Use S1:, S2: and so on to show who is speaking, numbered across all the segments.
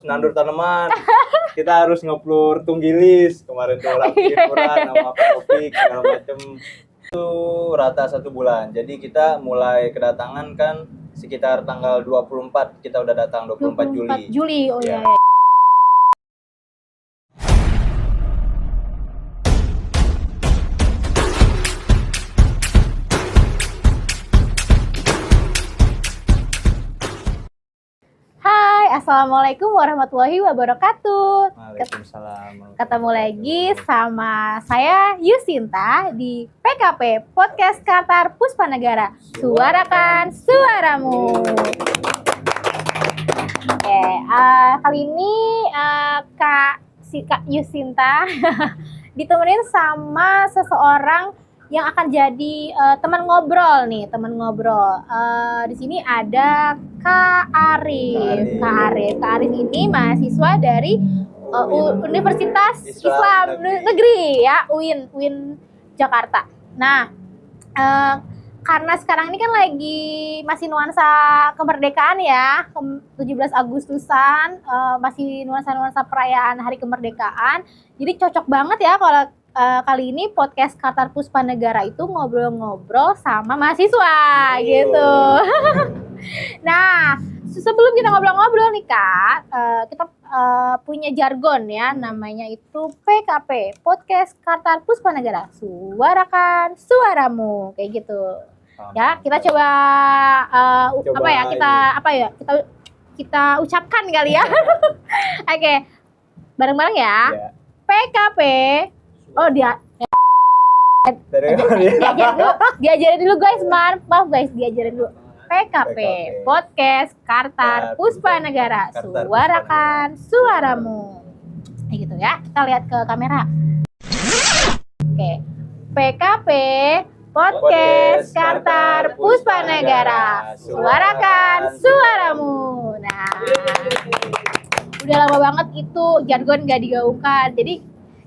S1: nandur tanaman. Kita harus ngeplur tunggilis kemarin tuh rapiin ukuran sama topik segala macem. Itu rata 1 bulan. Jadi kita mulai kedatangan kan sekitar tanggal 24 kita udah datang 24 Juli.
S2: Oh ya. Assalamualaikum warahmatullahi wabarakatuh.
S1: Waalaikumsalam.
S2: Ketemu lagi sama saya Yusinta di PKP Podcast Qatar Puspanegara. Suarakan suaramu. Oke, kali ini Kak Yusinta ditemenin sama seseorang yang akan jadi teman ngobrol nih, Di sini ada Kak Arif. Kak Arif ini mahasiswa dari Universitas Islam Negeri ya, UIN Jakarta. Nah, karena sekarang ini kan lagi masih nuansa kemerdekaan ya, 17 Agustusan, masih nuansa perayaan Hari Kemerdekaan. Jadi cocok banget ya kalau kali ini podcast Qatar Puspanegara itu ngobrol-ngobrol sama mahasiswa gitu. Nah, sebelum kita ngobrol-ngobrol nih Kak, kita punya jargon ya, namanya itu PKP Podcast Qatar Puspanegara. Suarakan suaramu, kayak gitu. Ya, kita coba kita ucapkan kali ya. Oke. Bareng-bareng ya. PKP. Oh diajarin dulu guys, maaf guys, diajarin dulu. PKP Podcast Qatar Puspanegara. Suarakan suaramu. Kayak gitu ya. Kita lihat ke kamera. Oke. PKP Podcast Qatar Puspanegara. Suarakan suaramu. Nah, udah lama banget itu jargon gak digaungkan.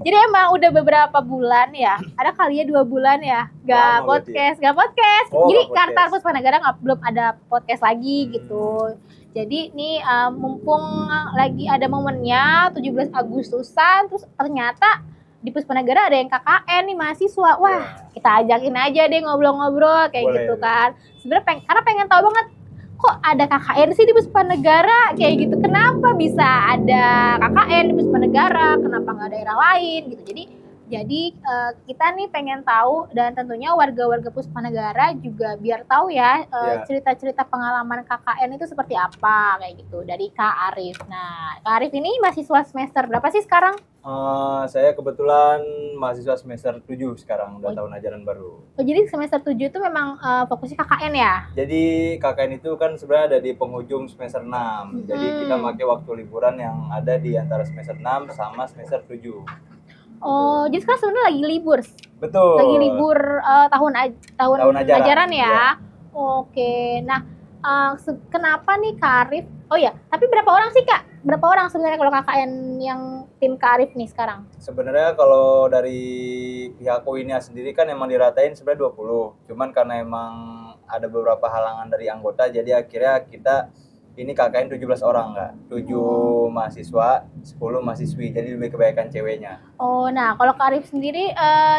S2: Jadi emang udah beberapa bulan ya, ada kali ya 2 bulan ya, gak podcast. Jadi Qatar Puspanegara belum ada podcast lagi gitu. Jadi nih mumpung lagi ada momennya 17 Agustusan, terus ternyata di Puspanegara ada yang KKN nih mahasiswa. Wah, kita ajakin aja deh ngobrol-ngobrol kayak gitu kan. Sebenarnya karena pengen tahu banget, kok ada KKN sih di Puspanegara kayak gitu, kenapa bisa ada KKN di Puspanegara, kenapa nggak daerah lain gitu. Jadi kita nih pengen tahu, dan tentunya warga-warga Puspanegara juga biar tahu ya cerita-cerita pengalaman KKN itu seperti apa kayak gitu dari Kak Arif. Nah, Kak Arif ini mahasiswa semester berapa sih sekarang?
S1: Saya kebetulan mahasiswa semester 7 sekarang, udah tahun ajaran baru.
S2: Oh, jadi semester 7 itu memang fokusnya KKN ya?
S1: Jadi KKN itu kan sebenarnya ada di penghujung semester 6. Jadi kita pakai waktu liburan yang ada di antara semester 6 sama semester 7.
S2: Oh, jadi sekarang sebenarnya lagi libur.
S1: Betul.
S2: Lagi libur tahun ajaran ya. Oke. Nah, kenapa nih Kak Arif? Oh ya, tapi berapa orang sih Kak? Berapa orang sebenarnya kalau KKN yang tim Kak Arif nih sekarang?
S1: Sebenarnya kalau dari pihak UINnya sendiri kan emang diratain sebenarnya 20. Cuman karena emang ada beberapa halangan dari anggota, jadi akhirnya kita ini KKN 17 orang Kak. 7 mahasiswa, 10 mahasiswi. Jadi lebih kebanyakan ceweknya.
S2: Oh, nah kalau Kak Arif sendiri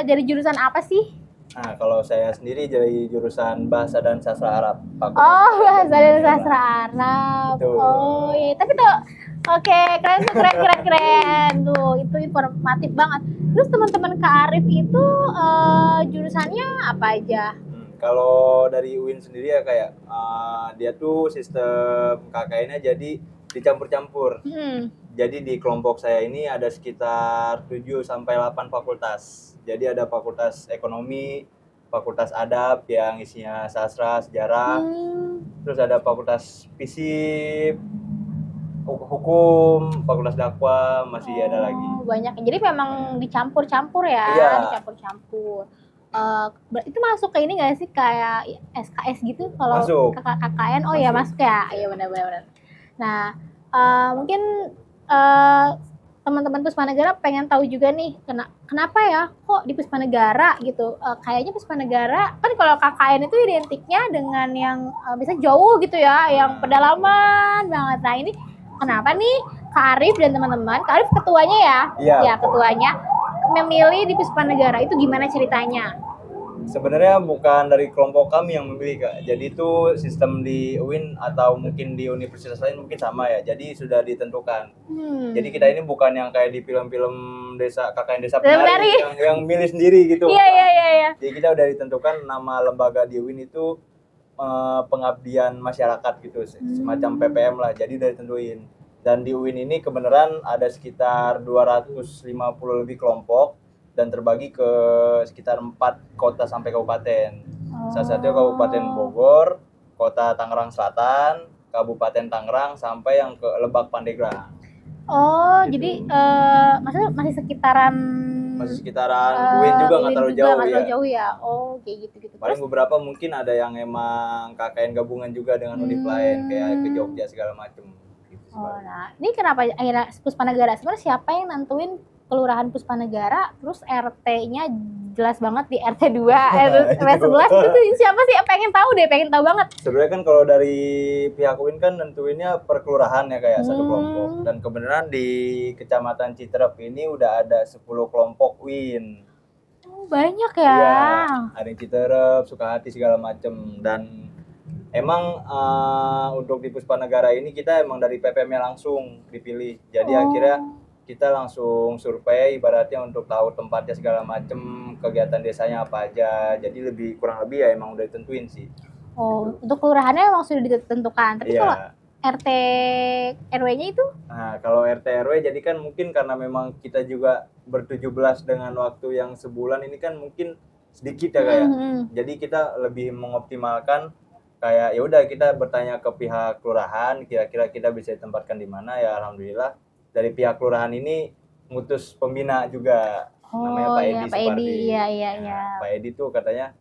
S2: dari jurusan apa sih?
S1: Nah, kalau saya sendiri dari jurusan Bahasa dan Sastra Arab.
S2: Bahasa dan Sastra Arab.
S1: Betul.
S2: Oh, iya. Tapi tuh oke, keren. Tuh, itu informatif banget. Terus teman-teman Kak Arif itu jurusannya apa aja?
S1: Kalau dari UIN sendiri ya kayak dia tuh sistem KKN-nya jadi dicampur-campur. Jadi di kelompok saya ini ada sekitar 7 sampai 8 fakultas. Jadi ada fakultas ekonomi, fakultas adab yang isinya sastra, sejarah. Terus ada fakultas fisip, hukum, fakultas dakwah, masih ada lagi.
S2: Banyak. Jadi memang dicampur-campur ya, dicampur-campur. Itu masuk ke ini nggak sih, kayak SKS gitu kalau KKN? Oh ya masuk ya, iya benar. Nah, mungkin teman-teman Puspanegara pengen tahu juga nih, kenapa ya kok di Puspanegara gitu. Kayaknya Puspanegara kan kalau KKN itu identiknya dengan yang bisa jauh gitu ya, yang pedalaman banget. Nah ini kenapa nih Kak Arif dan teman-teman, Kak Arif ketuanya ya?
S1: Iya.
S2: Ya, ketuanya memilih di Puspanegara itu gimana ceritanya?
S1: Sebenarnya bukan dari kelompok kami yang memilih Kak. Jadi itu sistem di UIN atau mungkin di universitas lain mungkin sama ya. Jadi sudah ditentukan. Jadi kita ini bukan yang kayak di film-film desa KKN Desa Penari yang milih sendiri gitu.
S2: Iya.
S1: Jadi kita udah ditentukan nama lembaga di UIN itu pengabdian masyarakat gitu, semacam PPM lah. Jadi udah ditentuin. Dan di UIN ini kebenaran ada sekitar 250 lebih kelompok dan terbagi ke sekitar 4 kota sampai kabupaten. Salah satunya Kabupaten Bogor, Kota Tangerang Selatan, Kabupaten Tangerang, sampai yang ke Lebak Pandeglang.
S2: Oh,
S1: Gitu.
S2: jadi maksudnya masih sekitaran
S1: UIN juga nggak terlalu jauh
S2: ya. Oh, kayak gitu.
S1: Paling beberapa mungkin ada yang emang KKN gabungan juga dengan univ lain, kayak ke Jogja segala macem. Gitu,
S2: oh, nah ini kenapa akhirnya Puspanegara? Sebenarnya siapa yang nentuin Kelurahan Puspanegara, terus RT-nya jelas banget di RT 2, RW 11 itu siapa sih? Pengen tahu banget.
S1: Sebenarnya kan kalau dari pihak UIN kan nentuinnya per kelurahan ya kayak satu kelompok. Dan kebenaran di Kecamatan Citerep ini udah ada 10 kelompok UIN.
S2: Oh, banyak ya.
S1: Iya, ada yang Citerep, Sukahati segala macem. Dan emang untuk di Puspanegara ini kita emang dari PPM-nya langsung dipilih. Jadi akhirnya kita langsung survei ibaratnya untuk tahu tempatnya segala macem, kegiatan desanya apa aja. Jadi kurang lebih ya emang udah ditentuin sih.
S2: Oh, gitu. Untuk kelurahannya emang sudah ditentukan. Tapi kalau RT RW-nya itu?
S1: Nah, kalau RT RW jadi kan mungkin karena memang kita juga ber-17 dengan waktu yang sebulan ini kan mungkin sedikit ya kayak. Jadi kita lebih mengoptimalkan kayak ya udah kita bertanya ke pihak kelurahan kira-kira kita bisa ditempatkan di mana. Ya alhamdulillah dari pihak kelurahan ini ngutus pembina juga, namanya Pak Edi Supardi.
S2: Iya.
S1: Pak Edi tuh katanya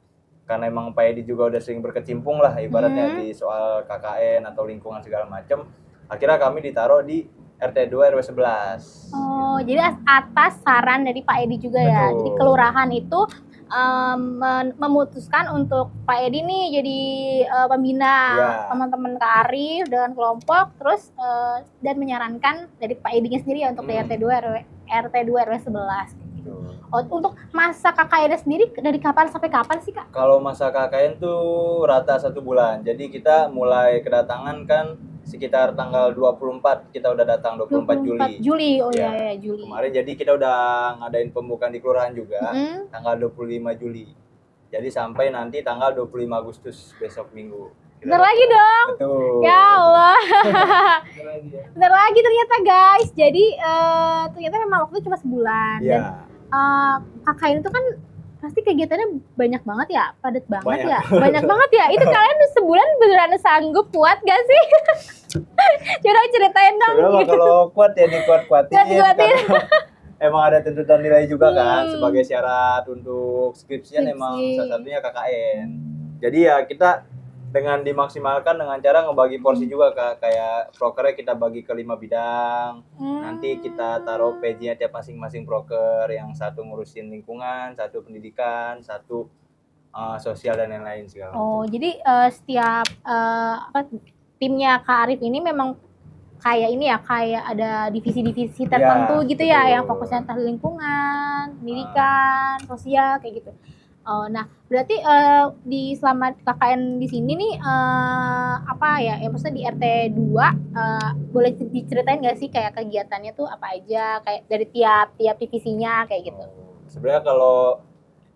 S1: karena emang Pak Edi juga udah sering berkecimpung lah ibaratnya di soal KKN atau lingkungan segala macam. Akhirnya kami ditaruh di RT 2 RW 11.
S2: Oh, jadi atas saran dari Pak Edi juga. Betul. Ya. Jadi kelurahan itu memutuskan untuk Pak Edi nih jadi pembina teman-teman Kak Arif dengan kelompok, terus dan menyarankan dari Pak Edi-nya sendiri ya untuk di RT 2 RW 11. Oh, untuk masa KKN sendiri dari kapan sampai kapan sih Kak?
S1: Kalau masa KKN tuh rata 1 bulan. Jadi kita mulai kedatangan kan sekitar tanggal 24 kita udah datang 24 Juli.
S2: Oh ya, Juli.
S1: Kemarin jadi kita udah ngadain pembukaan di kelurahan juga tanggal 25 Juli. Jadi sampai nanti tanggal 25 Agustus besok Minggu.
S2: Bentar lagi dong.
S1: Betul.
S2: Ya Allah. Bentar lagi ternyata guys. Jadi ternyata memang waktu cuma sebulan. Dan KKN itu kan pasti kegiatannya banyak banget ya, padat banget ya, banyak banget ya. Itu kalian sebulan beneran sanggup kuat gak sih? Coba ceritain dong.
S1: Sebenarnya kalau kuat ya dikuat-kuatin. Emang ada tuntutan nilai juga kan sebagai syarat untuk skripsian emang salah satunya KKN. Jadi ya kita dengan dimaksimalkan dengan cara ngebagi porsi juga Kak. Kayak prokernya kita bagi ke 5 bidang. Nanti kita taruh PJ-nya tiap masing-masing proker. Yang satu ngurusin lingkungan, satu pendidikan, satu sosial dan lain-lain segala macam.
S2: Oh, jadi setiap timnya Kak Arif ini memang kayak ini ya, kayak ada divisi-divisi tertentu gitu ya, yang fokusnya tentang lingkungan, pendidikan, sosial kayak gitu. Nah, berarti di selama KKN di sini nih apa ya? Maksudnya di RT 2 boleh diceritain nggak sih kayak kegiatannya tuh apa aja, kayak dari tiap divisinya kayak gitu?
S1: Sebenarnya kalau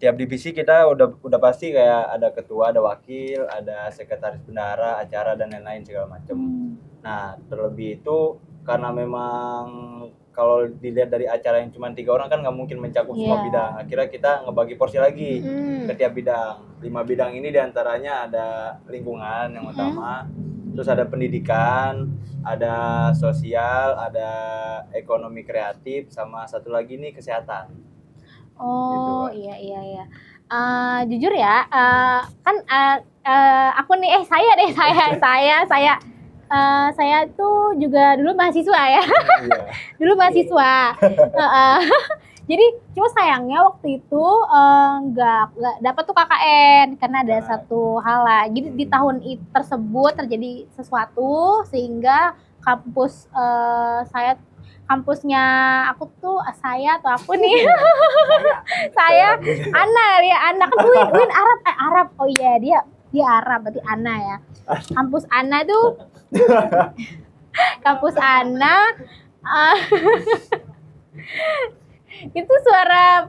S1: tiap divisi kita udah pasti kayak ada ketua, ada wakil, ada sekretaris bendahara, acara dan lain-lain segala macam. Nah, terlebih itu karena memang kalau dilihat dari acara yang cuma 3 orang kan nggak mungkin mencakup semua bidang. Akhirnya kita ngebagi porsi lagi ke tiap bidang. 5 bidang ini diantaranya ada lingkungan yang utama, terus ada pendidikan, ada sosial, ada ekonomi kreatif, sama satu lagi nih kesehatan.
S2: Oh gitu, iya. Jujur ya, kan aku nih saya tuh juga dulu mahasiswa ya. Dulu mahasiswa. Jadi cuma sayangnya waktu itu nggak dapat tuh KKN karena ada satu hal lah. Jadi di tahun tersebut terjadi sesuatu sehingga kampus saya kampusnya aku tuh saya atau aku nih saya Ana ya Ana kan Win Arab oh iya dia Arab berarti Ana ya kampus Ana tuh kampus Ana itu suara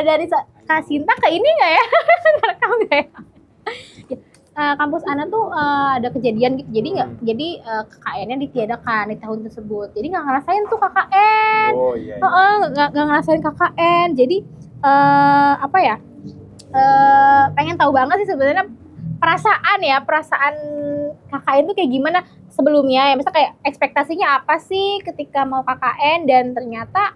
S2: dari Kak Sinta ke ini nggak ya rekam nggak ya kampus Ana tuh ada kejadian gitu jadi KKN-nya ditiadakan di tahun tersebut jadi nggak ngerasain tuh KKN nggak ngerasain KKN jadi apa ya pengen tahu banget sih sebenarnya perasaan KKN tuh kayak gimana sebelumnya ya misalnya kayak ekspektasinya apa sih ketika mau KKN dan ternyata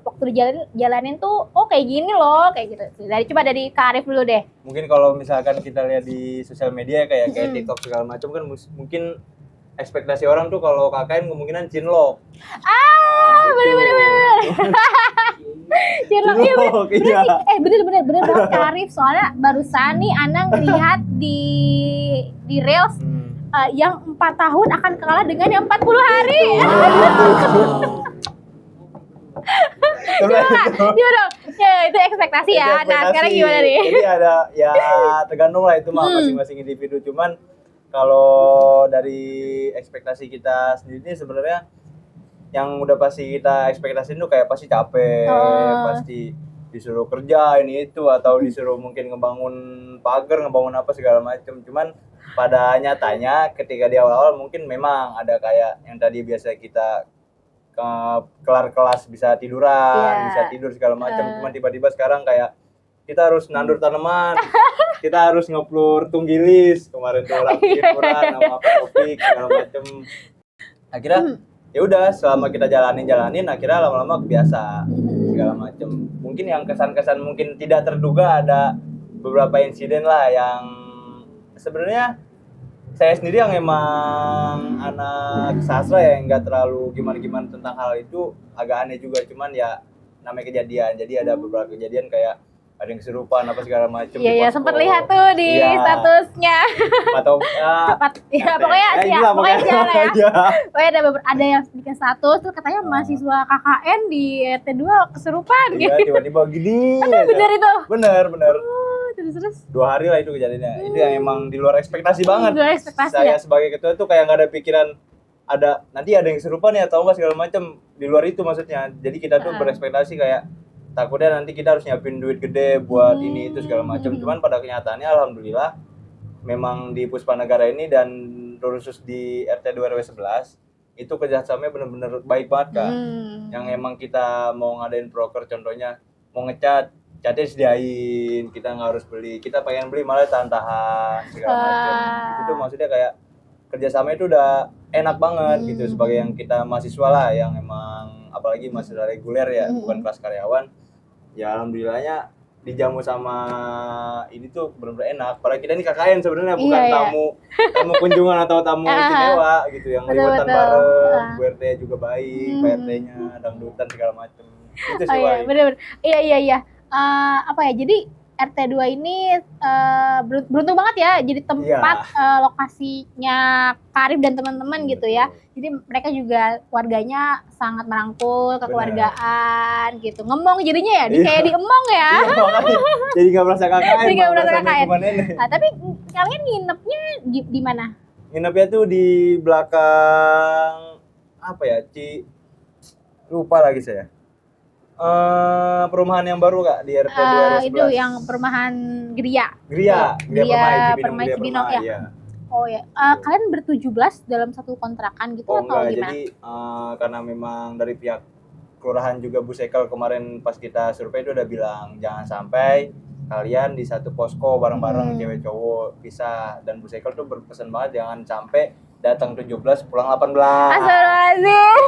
S2: waktu dijalanin tuh oh kayak gini loh kayak gitu coba dari Kak Arif dulu deh
S1: mungkin kalau misalkan kita lihat di sosial media kayak TikTok segala macam kan mungkin ekspektasi orang tuh kalau KKN kemungkinan cinlok
S2: bener cinlok iya bener banget Kak Arif soalnya barusan nih Ana ngelihat di Reels yang 4 tahun akan kalah dengan yang 40 hari. Gimana dong? Ya, itu ekspektasi ya. Nah, sekarang gimana nih?
S1: Jadi ada ya tergantung lah itu mah masing-masing individu. Cuman kalau dari ekspektasi kita sendiri sebenarnya yang udah pasti kita ekspektasiin tuh kayak pasti capek, pasti disuruh kerja ini itu atau disuruh mungkin ngebangun pagar, ngebangun apa segala macam. Cuman pada nyatanya ketika di awal-awal mungkin memang ada kayak yang tadi biasa kita kelar kelas bisa tiduran, bisa tidur segala macam. Cuman tiba-tiba sekarang kayak kita harus nandur tanaman, kita harus ngeplur tunggilis kemarin tuh orang tiduran sama apa topik segala macam. Akhirnya ya udah selama kita jalanin akhirnya lama-lama kebiasa segala macam. Mungkin yang kesan-kesan mungkin tidak terduga ada beberapa insiden lah yang sebenarnya saya sendiri yang emang anak sastra ya nggak terlalu gimana-gimana tentang hal itu agak aneh juga cuman ya namanya kejadian jadi ada beberapa kejadian kayak ada yang kesurupan apa segala macam
S2: iya sempat lihat tuh di statusnya
S1: atau
S2: pokoknya ada yang bikin status tuh katanya mahasiswa KKN di RT2 kesurupan
S1: gitu tiba-tiba gini
S2: bener itu
S1: bener
S2: terus
S1: 2 hari lah itu kejadiannya itu yang emang di luar ekspektasi banget saya
S2: ya?
S1: sebagai ketua tuh kayak nggak ada pikiran nanti ada yang kesurupan ya atau enggak segala macam di luar itu maksudnya jadi kita tuh berekspektasi kayak takutnya nanti kita harus nyiapin duit gede buat ini itu segala macam cuman pada kenyataannya alhamdulillah memang di Puspanegara ini dan khusus di RT 2 RW 11 itu kerjasamanya benar-benar baik banget Kak yang emang kita mau ngadain proker contohnya mau ngecat catnya sediain kita nggak harus beli kita pengen beli malah tahan segala macam itu tuh maksudnya kayak kerjasama itu udah enak banget gitu sebagai yang kita mahasiswa lah yang emang apalagi mahasiswa reguler ya bukan kelas karyawan ya alhamdulillahnya dijamu sama ini tuh benar-benar enak padahal kita ini KKN sebenarnya bukan tamu kunjungan atau tamu istimewa gitu yang liwetan bareng Bu RT juga baik Pak RT-nya dangdutan segala macam itu sih
S2: bener-bener iya apa ya jadi RT2 ini beruntung banget ya jadi tempat lokasinya Karif dan teman-teman gitu ya. Jadi mereka juga warganya sangat merangkul kekeluargaan gitu. Ngemong jadinya ya, kayak diemong ya.
S1: Jadi nggak merasa KKN.
S2: Jadi nggak merasa KKN. Nah, tapi kalian nginepnya di mana?
S1: Nginepnya tuh di belakang apa ya? Lupa lagi saya. Perumahan yang baru Kak di RT 2 RW 11.
S2: Itu yang perumahan Gria Permai Cibinong ya. Iya. Oh ya, kalian ber-17 dalam satu kontrakan gitu atau
S1: enggak,
S2: gimana?
S1: Jadi karena memang dari pihak kelurahan juga Bu Sekel kemarin pas kita survei itu udah bilang jangan sampai kalian di satu posko bareng-bareng cewek cowok pisah dan Bu Sekel tuh berpesan banget jangan sampai datang 17 pulang 18.
S2: Astagfirullahaladzim.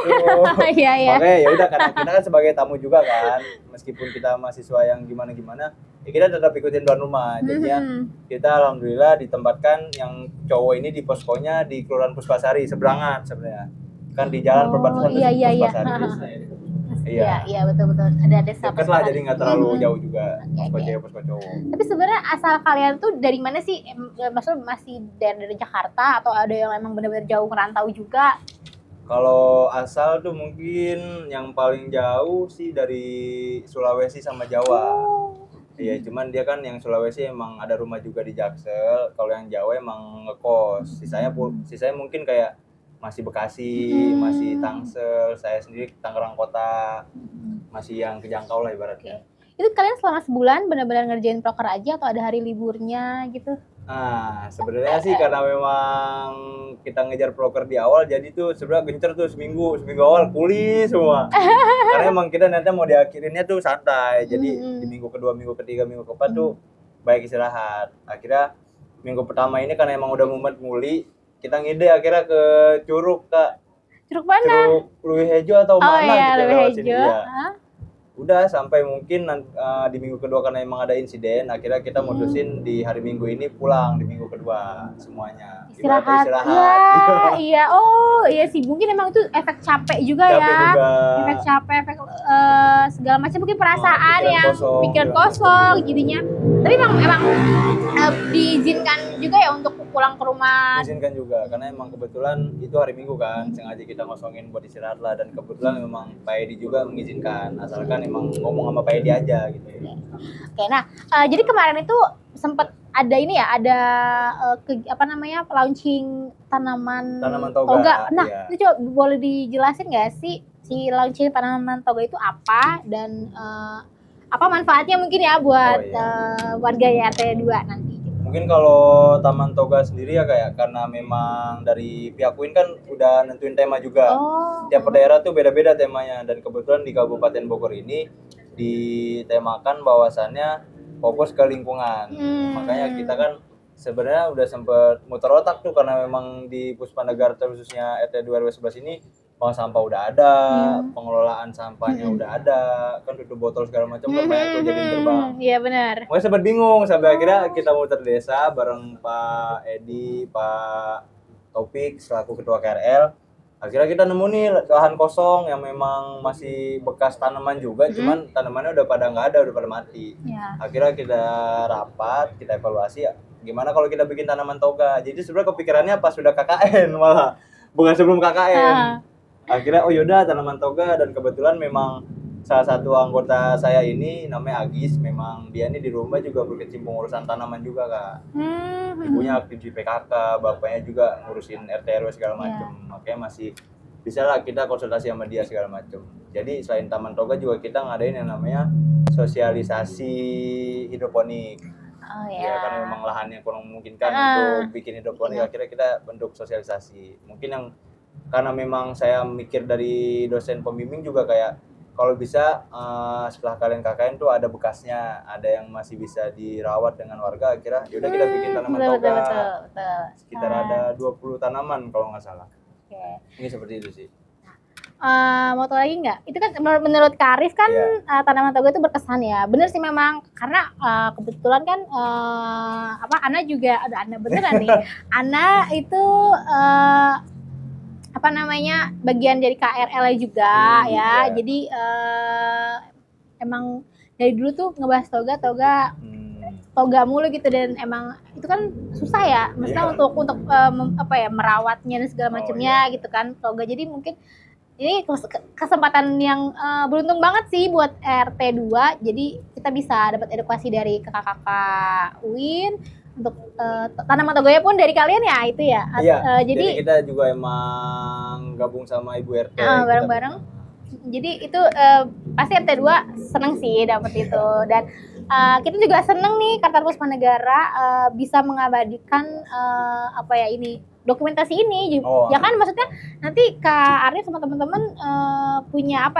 S2: Iya.
S1: Makanya ya udah karena kita kan sebagai tamu juga kan, meskipun kita mahasiswa yang gimana-gimana, ya kita tetap ikutin tuan rumah. Jadinya kita alhamdulillah ditempatkan yang cowok ini di poskonya di Kelurahan Puspasari seberangan sebenarnya. Kan di jalan perbatasan Puspasari.
S2: Iya betul. Ada desa
S1: dekat lah jadi nggak terlalu jauh juga posko cowok.
S2: Tapi sebenarnya asal kalian tuh dari mana sih? Maksudnya masih dari Jakarta atau ada yang emang benar-benar jauh merantau juga?
S1: Kalau asal tuh mungkin yang paling jauh sih dari Sulawesi sama Jawa. Iya, cuman dia kan yang Sulawesi emang ada rumah juga di Jaksel. Kalau yang Jawa emang ngekos. Sisanya mungkin kayak masih Bekasi, masih Tangsel. Saya sendiri Tangerang Kota, masih yang kejangkau lah ibaratnya.
S2: Itu kalian selama sebulan benar-benar ngerjain proker aja atau ada hari liburnya gitu?
S1: Nah, sebenarnya sih karena memang kita ngejar proker di awal, jadi tuh sebenarnya gencer tuh seminggu awal pulih semua. Karena emang kita nanti mau diakhirinnya tuh santai, jadi di minggu kedua, minggu ketiga, minggu keempat tuh baik istirahat. Akhirnya minggu pertama ini karena emang udah mumet muli, kita ngide akhirnya ke Curug, Kak.
S2: Curug mana?
S1: Curug Luih Hejo atau mana
S2: iya,
S1: gitu
S2: Luih
S1: lewat
S2: Hejo.
S1: sini ya. Udah sampai mungkin di minggu kedua karena emang ada insiden, akhirnya kita mutusin di hari Minggu ini pulang di minggu kedua semuanya.
S2: Istirahat. Iya. Oh, iya sih. Mungkin emang itu efek capek juga ya. Efek capek, efek segala macam mungkin perasaan yang pikiran kosong jadinya. Tapi emang diizinkan juga ya untuk pulang ke rumah.
S1: Diizinkan juga karena emang kebetulan itu hari Minggu kan, sengaja kita ngosongin buat istirahat lah, dan kebetulan memang Pak Edi juga mengizinkan asalkan emang ngomong sama Pak Edi aja gitu.
S2: Oke, nah jadi kemarin itu sempat ada ini ya, ada launching tanaman toga. Nah, iya. Itu coba boleh dijelasin nggak sih si launching tanaman toga itu apa dan apa manfaatnya mungkin ya buat warga RT 2 nanti?
S1: Mungkin kalau Taman Toga sendiri ya kayak karena memang dari pihak UIN kan udah nentuin tema juga. Tiap daerah tuh beda-beda temanya, dan kebetulan di Kabupaten Bogor ini ditemakan bahwasannya fokus ke lingkungan. Makanya kita kan sebenarnya udah sempet muter otak tuh karena memang di Puspanegara khususnya RT 2 RW 11 ini buang sampah udah ada, pengelolaan sampahnya udah ada, kan tutup botol segala macam kan banyak tuh jadi terbang.
S2: Iya benar.
S1: Makanya sempat bingung sampai akhirnya kita muter desa bareng Pak Edi, Pak Taufik selaku ketua KRL. Akhirnya kita nemu nih lahan kosong yang memang masih bekas tanaman juga, cuman tanamannya udah pada nggak ada, udah pada mati. Akhirnya kita rapat, kita evaluasi ya, gimana kalau kita bikin tanaman toga. Jadi sebenarnya kepikirannya pas sudah KKN malah, bukan sebelum KKN. Akhirnya oh yaudah tanaman toga, dan kebetulan memang salah satu anggota saya ini namanya Agis, memang dia ini di rumah juga berkecimpung urusan tanaman juga, Kak. Ibunya aktif di PKK, bapaknya juga ngurusin RT RW segala macam. Makanya masih bisa lah kita konsultasi sama dia segala macam. Jadi selain taman toga juga kita ngadain yang namanya sosialisasi hidroponik. Ya karena memang lahannya kurang memungkinkan untuk bikin hidroponik, akhirnya kita bentuk sosialisasi. Mungkin yang karena memang saya mikir dari dosen pembimbing juga kayak kalau bisa setelah kalian KKN tuh ada bekasnya, ada yang masih bisa dirawat dengan warga, akhirnya yaudah kita bikin tanaman toga. Betul. Sekitar ada 20 tanaman kalau nggak salah. Ini seperti itu sih.
S2: Mau tahu lagi nggak? Itu kan menurut Kak Arif kan tanaman toga itu berkesan ya. Bener sih memang karena kebetulan kan Ana juga ada Ana beneran nih. Ana itu bagian dari KRL juga ya. Jadi emang dari dulu tuh ngebahas toga mulu gitu, dan emang itu kan susah ya, maksudnya untuk merawatnya dan segala macamnya gitu kan toga. Jadi mungkin ini kesempatan yang beruntung banget sih buat RT 2. Jadi kita bisa dapat edukasi dari kakak-kakak UIN untuk tanaman toganya pun dari kalian ya itu ya.
S1: Jadi kita juga emang gabung sama Ibu RT
S2: bareng-bareng. Jadi itu pasti RT 2 seneng sih dapat itu, dan kita juga seneng nih Kartar Puspanegara bisa mengabadikan dokumentasi ini. Ya kan maksudnya nanti Kak Arif sama teman-teman punya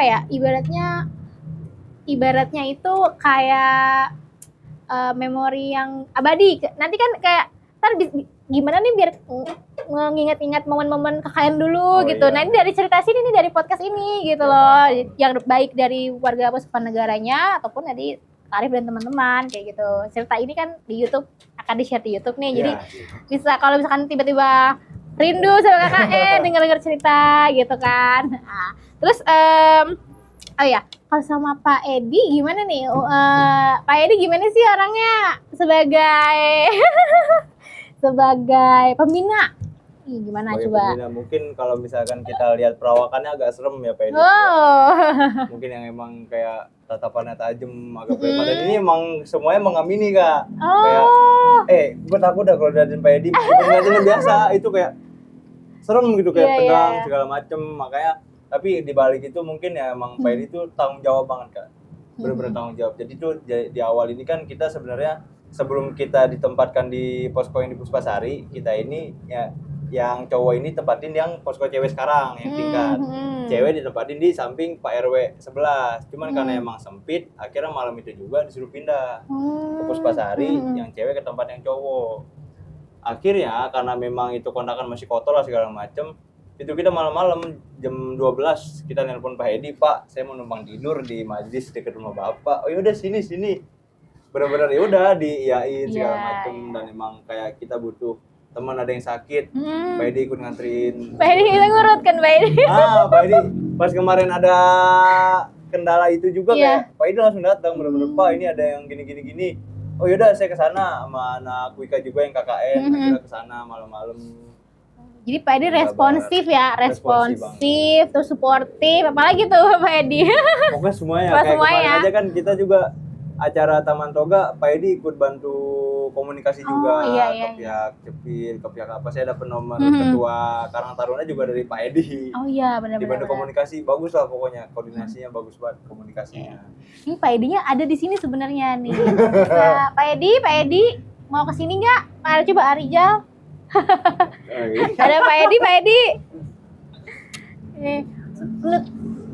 S2: ibaratnya itu kayak memori yang abadi. Nanti kan kayak gimana nih biar mengingat-ingat momen-momen KKN dulu gitu. Nah ini dari cerita sini nih, dari podcast ini gitu loh, yang baik dari warga Puspanegaranya ataupun dari Arif dan teman-teman kayak gitu. Cerita ini kan di YouTube akan di-share di YouTube nih. Jadi bisa kalau misalkan tiba-tiba rindu sama KKN denger-denger cerita gitu kan. Nah, terus kalau sama Pak Edi gimana nih? Pak Edi gimana sih orangnya sebagai pembina Ih, gimana
S1: Sebagai
S2: coba?
S1: pembina, mungkin kalau misalkan kita lihat perawakannya agak serem ya Pak Edi.
S2: Oh.
S1: Mungkin yang emang kayak tatapannya tajam, agak preman. Dan ini emang semuanya mengamini Kak. Kayak, gue takut dah kalau liatin Pak Edi. Bukan liatin biasa, itu kayak serem gitu, kayak tegang segala macem. Makanya, tapi dibalik itu mungkin ya emang Pak Edi itu tanggung jawab banget Kak. Bener-bener tanggung jawab. Jadi tuh di awal ini kan kita sebenarnya sebelum kita ditempatkan di posko yang di Puspasari, kita ini ya yang cowok ini tempatin yang posko cewek sekarang yang tingkat. Cewek ditempatin di samping Pak RW 11. Cuman karena emang sempit, akhirnya malam itu juga disuruh pindah ke Puspasari, yang cewek ke tempat yang cowok. Akhirnya karena memang itu kondakan masih kotor lah segala macem, itu kita malam-malam jam 12 kita nelpon Pak Edi, Pak saya mau numpang tidur di majlis dekat rumah Bapak. Oh yaudah sini. Bener-bener ya udah diiyain segala macem. Dan emang kayak kita butuh teman, ada yang sakit, Pak Edi ikut nganterin.
S2: Pak Edi kita ngurut kan Pak Edi.
S1: Pak Edi pas kemarin ada kendala itu juga kayak Pak Edi langsung datang, bener-bener Pak ini ada yang gini. Oh yaudah saya kesana sama anak Wika juga yang KKN, akhirnya kesana malam-malam.
S2: Jadi Pak Edi responsif ya, responsif, terus suportif, apalagi tuh Pak Edi.
S1: Pokoknya semuanya, kayak kemarin aja kan kita juga acara Taman Toga, Pak Edi ikut bantu komunikasi juga ke pihak Cepil, ke pihak apa, saya dapat nomor ketua Karang Taruna juga dari Pak Edi.
S2: Oh iya benar-benar.
S1: Dibantu komunikasi, bagus lah pokoknya, koordinasinya bagus banget komunikasinya.
S2: Ini Pak Edinya ada di sini sebenarnya nih. Nah, Pak Edi mau ke sini nggak? Coba Arijal. Ada Pak Edi.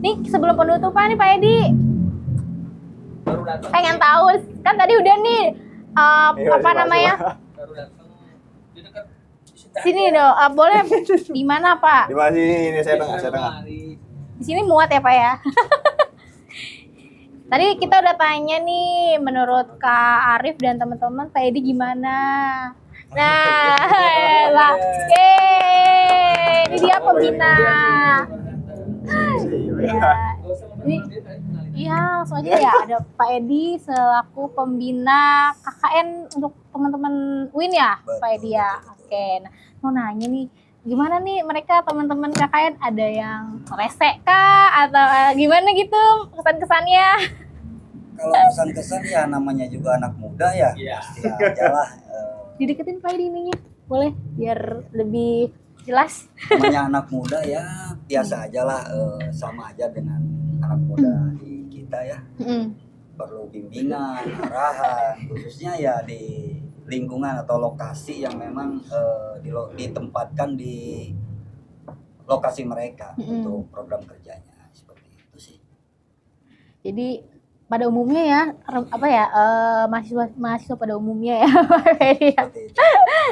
S2: Nih sebelum penutupan nih Pak Edi. Pengen tahu kan tadi udah nih apa namanya? Sini dong, boleh di mana Pak?
S1: Di mana sini? Ini saya tengah.
S2: Di sini muat ya Pak ya. Tadi kita udah tanya nih, menurut Kak Arif dan teman-teman Pak Edi gimana? Nah, lah, ini dia pembina. Iya, langsung aja ya, ada Pak Edi selaku pembina KKN untuk teman-teman UIN ya, Pak Edi ya. Oke, nah mau nanya nih, gimana nih mereka teman-teman KKN, ada yang resek kah atau gimana gitu kesan-kesannya?
S3: Kalau kesan-kesan ya namanya juga anak muda ya, pasti aja lah.
S2: Dideketin Pak Edi ininya, boleh biar lebih jelas.
S3: Namanya anak muda ya biasa aja lah, sama aja dengan anak muda di kita ya. Perlu bimbingan, arahan, khususnya ya di lingkungan atau lokasi yang memang ditempatkan di lokasi mereka untuk program kerjanya, seperti itu sih.
S2: Jadi pada umumnya ya, mahasiswa pada umumnya ya Pak Edi ya.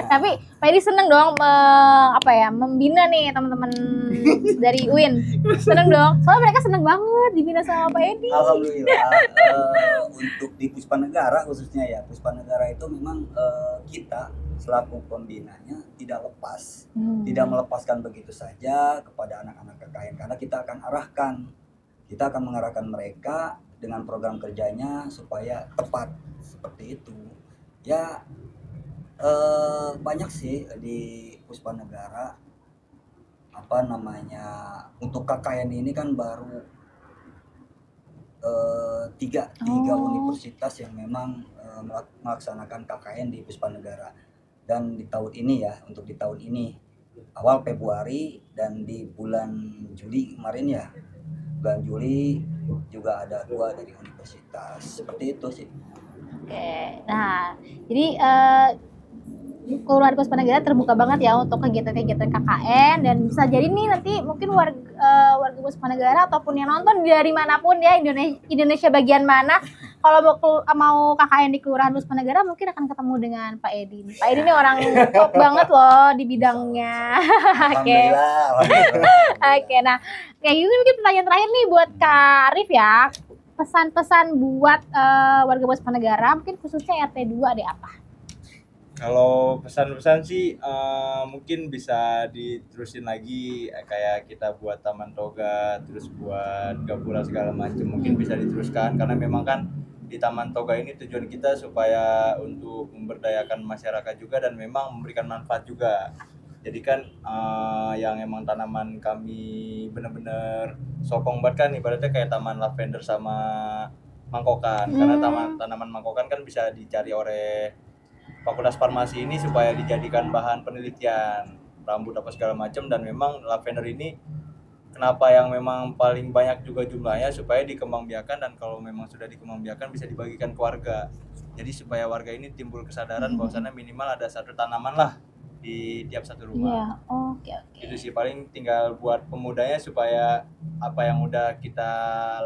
S2: Tapi Pak Edi seneng dong membina nih teman-teman dari UIN. Seneng dong, soalnya mereka seneng banget dibina sama Pak Edi.
S3: Alhamdulillah. Untuk di Puspanegara khususnya ya, Puspanegara itu memang kita selaku pembinanya tidak melepaskan begitu saja kepada anak-anak KKN, karena kita akan mengarahkan mereka dengan program kerjanya supaya tepat seperti itu ya. Banyak sih di Puspanegara untuk KKN ini kan baru tiga universitas yang memang melaksanakan KKN di Puspanegara. Dan di tahun ini awal Februari dan di bulan Juli kemarin ya, bulan Juli juga ada 2 dari universitas, seperti itu sih.
S2: Oke, nah jadi Kelurahan Puspanegara terbuka banget ya untuk kegiatan-kegiatan KKN, dan bisa jadi nih nanti mungkin warga Puspanegara ataupun yang nonton dari manapun ya, Indonesia bagian mana, kalau mau KKN di Kelurahan Puspanegara mungkin akan ketemu dengan Pak Edi. Pak Edi ini orang top banget loh di bidangnya. Oke. Oke, nah kayak gini mungkin pertanyaan terakhir nih buat Kak Arif ya. Pesan-pesan buat warga Puspanegara, mungkin khususnya RT 2 ada apa?
S1: Kalau pesan-pesan sih mungkin bisa diterusin lagi, kayak kita buat Taman Toga, terus buat gapura segala macam, mungkin bisa diteruskan, karena memang kan di Taman Toga ini tujuan kita supaya untuk memberdayakan masyarakat juga dan memang memberikan manfaat juga. Jadi kan yang emang tanaman kami bener-bener sokong banget kan ibaratnya kayak taman lavender sama mangkokan. Karena tanaman mangkokan kan bisa dicari oleh Fakultas Farmasi ini supaya dijadikan bahan penelitian rambut apa segala macam, dan memang lavender ini kenapa yang memang paling banyak juga jumlahnya supaya dikembangbiakan, dan kalau memang sudah dikembangbiakan bisa dibagikan ke warga. Jadi supaya warga ini timbul kesadaran bahwasannya minimal ada satu tanaman lah di tiap satu rumah.
S2: Iya, oke.
S1: Itu sih paling tinggal buat pemudanya supaya apa yang udah kita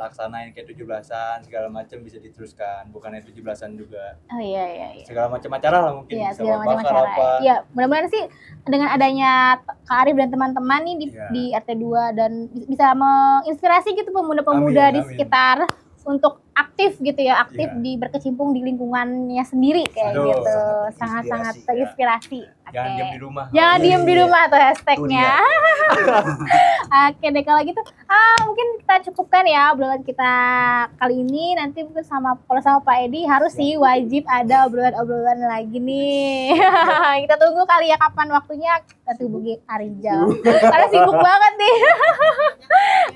S1: laksanain kayak 17-an segala macam bisa diteruskan, bukannya 17-an juga.
S2: Oh iya.
S1: Segala macam acara lah mungkin,
S2: Iya,
S1: bisa
S2: segala macam
S1: bakar
S2: acara.
S1: apa.
S2: Iya, mudah-mudahan sih dengan adanya Kak Arif dan teman-teman nih di RT 2 dan bisa menginspirasi gitu pemuda-pemuda di
S1: Amin.
S2: sekitar untuk aktif gitu ya, aktif berkecimpung di lingkungannya sendiri kayak
S1: Aduh,
S2: gitu.
S3: sangat
S2: Sangat-sangat
S3: terinspirasi,
S2: terinspirasi.
S1: Jangan
S2: Oke.
S1: diam di rumah.
S2: Jangan
S3: Iya,
S2: diem di
S3: iya.
S2: rumah tuh
S3: Itu
S2: hashtagnya.
S3: dia.
S2: Oke deh kalau gitu, mungkin kita cukupkan ya obrolan kita kali ini. Nanti mungkin kalau sama Pak Edi harus sih wajib ada obrolan-obrolan lagi nih. Kita tunggu kali ya kapan waktunya kita hubungi Arijal. Karena sibuk banget nih.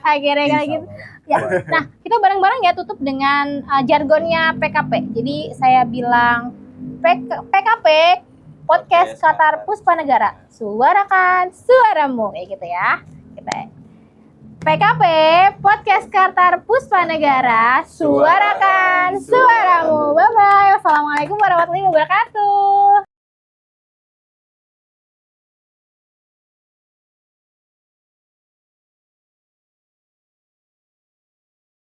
S2: Akhirnya kayak
S3: Insya
S2: gitu.
S3: Allah.
S2: Ya, nah kita bareng-bareng ya tutup dengan jargonnya PKP. Jadi saya bilang PKP Podcast Kartar Puspanegara, suarakan suaramu kayak gitu ya. Kita PKP Podcast Kartar Puspanegara, suarakan suaramu. Bye bye. Wassalamualaikum warahmatullahi wabarakatuh.